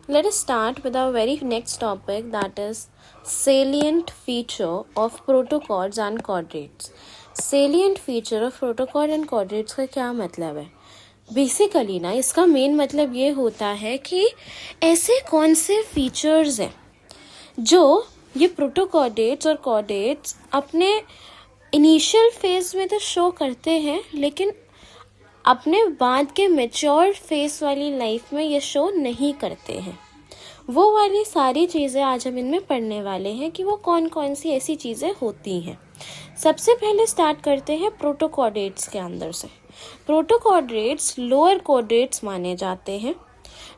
Let us start with our very next topic, that is salient feature of protochords and chordates. Salient feature of protochord and chordates का क्या मतलब है? Basically ना इसका main मतलब ये होता है कि ऐसे कौन से फीचर्स हैं जो ये प्रोटोकॉर्डेट्स और कॉर्डेट्स अपने इनिशियल फेज में तो शो करते हैं, लेकिन अपने बाद के मैच्योर फेस वाली लाइफ में ये शो नहीं करते हैं। वो वाली सारी चीज़ें आज हम इनमें पढ़ने वाले हैं कि वो कौन कौन सी ऐसी चीज़ें होती हैं। सबसे पहले स्टार्ट करते हैं प्रोटोकॉर्डेट्स के अंदर से। प्रोटोकॉर्डेट्स लोअर कॉर्डेट्स माने जाते हैं,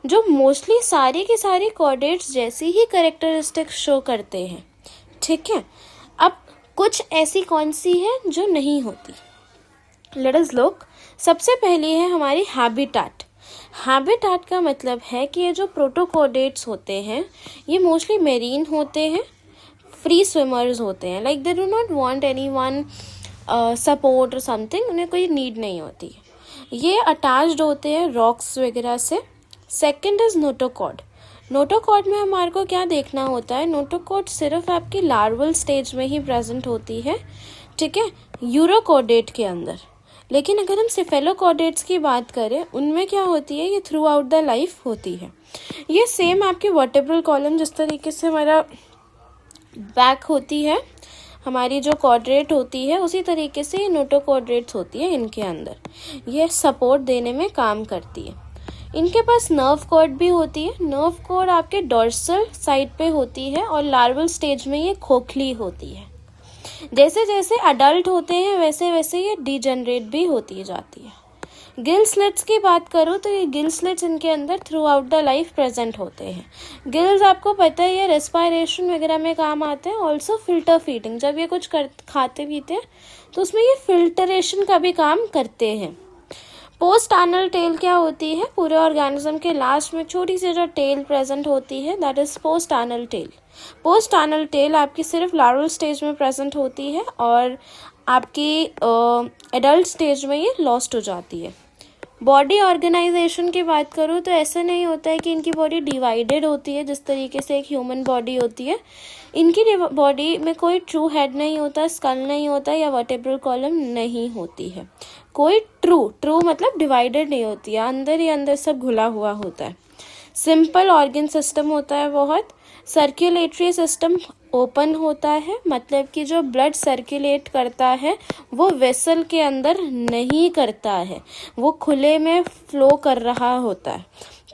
जो मोस्टली सारी की सारी कॉर्डेट्स जैसी ही कैरेक्टरिस्टिक्स शो करते हैं। ठीक है, अब कुछ ऐसी कौन सी है जो नहीं होती। Let us look. सबसे पहली है हमारी हैबिटेट। हैबिटेट का मतलब है कि ये जो प्रोटोकॉर्डेट्स होते हैं ये मोस्टली मेरीन होते हैं, फ्री स्विमर्स होते हैं। Like they do not want anyone support और समथिंग, उन्हें कोई नीड नहीं होती। ये अटैच्ड होते हैं रॉक्स वगैरह से। Second is notochord. नोटोकॉर्ड में हमारे को क्या देखना होता है, नोटोकॉर्ड सिर्फ आपकी लार्वल स्टेज में ही प्रेजेंट होती है, ठीक है, यूरोकॉर्डेट के अंदर। लेकिन अगर हम सेफेलोकॉर्डेट्स की बात करें उनमें क्या होती है, ये थ्रू आउट द लाइफ होती है। ये सेम आपकी वर्टेब्रल कॉलम जिस तरीके से हमारा बैक होती है, हमारी जो कॉर्डेट होती है, उसी तरीके से ये नोटोकॉर्डेट्स होती है। इनके अंदर ये सपोर्ट देने में काम करती है। इनके पास नर्व कॉर्ड भी होती है। नर्व कॉर्ड आपके डोर्सल साइड पे होती है और लार्वल स्टेज में ये खोखली होती है। जैसे जैसे अडल्ट होते हैं वैसे वैसे ये डिजेनरेट भी होती जाती है। गिल स्लिट्स की बात करूँ तो ये गिल स्लिट्स इनके अंदर through out the life present होते हैं। गिल्स आपको पता है ये रेस्पिरेशन वगैरह में काम आते हैं, ऑल्सो फिल्टर फीडिंग। जब ये कुछ खाते पीते हैं तो उसमें ये फिल्टरेशन का भी काम करते हैं। पोस्ट एनल टेल क्या होती है, पूरे ऑर्गेनिज्म के लास्ट में छोटी सी जो टेल प्रेजेंट होती है, that is post anal tell. Post anal tell आपकी सिर्फ लार्वल स्टेज में प्रेजेंट होती है और आपकी एडल्ट स्टेज में ये लॉस्ट हो जाती है। बॉडी ऑर्गेनाइजेशन की बात करूँ तो ऐसा नहीं होता है कि इनकी बॉडी डिवाइडेड होती है जिस तरीके से एक ह्यूमन बॉडी होती है। इनकी बॉडी में कोई ट्रू हेड नहीं होता, स्कल नहीं होता या वर्टेब्रल कॉलम नहीं होती है। कोई ट्रू मतलब डिवाइडेड नहीं होती है, अंदर ही अंदर सब घुला हुआ होता है। सिंपल ऑर्गन सिस्टम होता है बहुत। सर्कुलेटरी सिस्टम ओपन होता है, मतलब कि जो ब्लड सर्कुलेट करता है वो वेसल के अंदर नहीं करता है, वो खुले में फ्लो कर रहा होता है।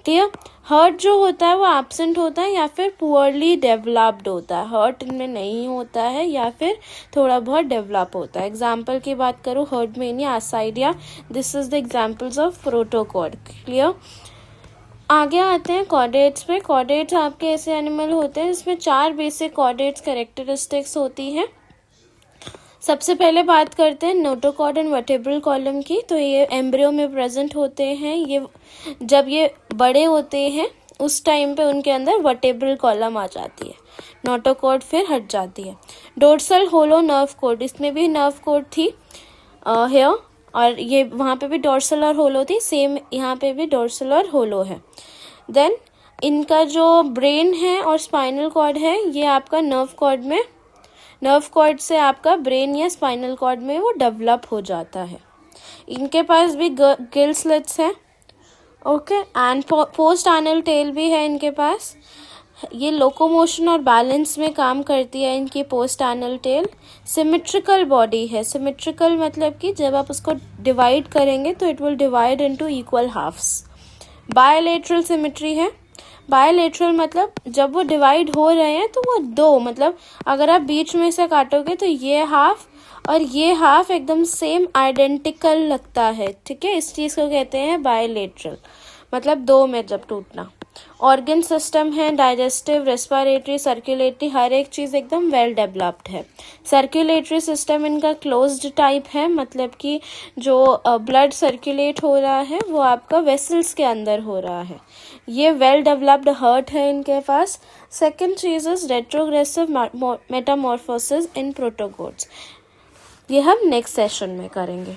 ठीक है, हार्ट जो होता है वो एब्सेंट होता है या फिर पुअरली डेवलप्ड होता है। हार्ट इनमें नहीं होता है या फिर थोड़ा बहुत डेवलप होता है। एग्जाम्पल की बात करूँ, हार्ट मेनिया, एसाइडिया, this is the examples of protocol. Clear. आगे आते हैं कॉर्डेट्स पे। कॉर्डेट्स आपके ऐसे एनिमल होते हैं जिसमें 4 बेसिक कॉर्डेट्स कैरेक्टरिस्टिक्स होती हैं। सबसे पहले बात करते हैं नोटोकॉर्ड एंड वर्टेब्रल कॉलम की। तो ये एम्ब्रियो में प्रेजेंट होते हैं। ये जब ये बड़े होते हैं उस टाइम पे उनके अंदर वर्टेब्रल कॉलम आ जाती है, नोटोकॉर्ड फिर हट जाती है। डोर्सल होलो नर्व कॉर्ड, इसमें भी नर्व कॉर्ड थी हेयर, और ये वहाँ पे भी डोर्सल और होलो थी, सेम यहाँ पे भी डोर्सल और होलो है। देन इनका जो ब्रेन है और स्पाइनल कॉर्ड है ये आपका नर्व कॉर्ड से आपका ब्रेन या स्पाइनल कॉर्ड में वो डेवलप हो जाता है। इनके पास भी गिल स्लिट्स हैं, okay, and post anal tell भी है इनके पास। ये लोकोमोशन और बैलेंस में काम करती है इनकी post anal tail. Symmetrical body है। सिमेट्रिकल मतलब कि जब आप उसको डिवाइड करेंगे तो it will divide into equal halves. Bilateral symmetry है। बायलेटरल मतलब जब वो डिवाइड हो रहे हैं तो वो दो, मतलब अगर आप बीच में से काटोगे तो ये हाफ और ये हाफ एकदम सेम आइडेंटिकल लगता है। ठीक है, इस चीज़ को कहते हैं बायलेटरल, मतलब दो में जब टूटना। ऑर्गन सिस्टम है, डाइजेस्टिव, रेस्पिरेटरी, सर्कुलेटरी, हर एक चीज़ एकदम वेल डेवलप्ड है। सर्कुलेटरी सिस्टम इनका क्लोज्ड टाइप है, मतलब कि जो ब्लड सर्कुलेट हो रहा है वो आपका वेसल्स के अंदर हो रहा है। ये वेल डेवलप्ड हार्ट है इनके पास। सेकेंड चीज इज रेट्रोग्रेसिव मेटामॉर्फोसिस इन प्रोटोकॉर्ड्स। ये हम नेक्स्ट सेशन में करेंगे।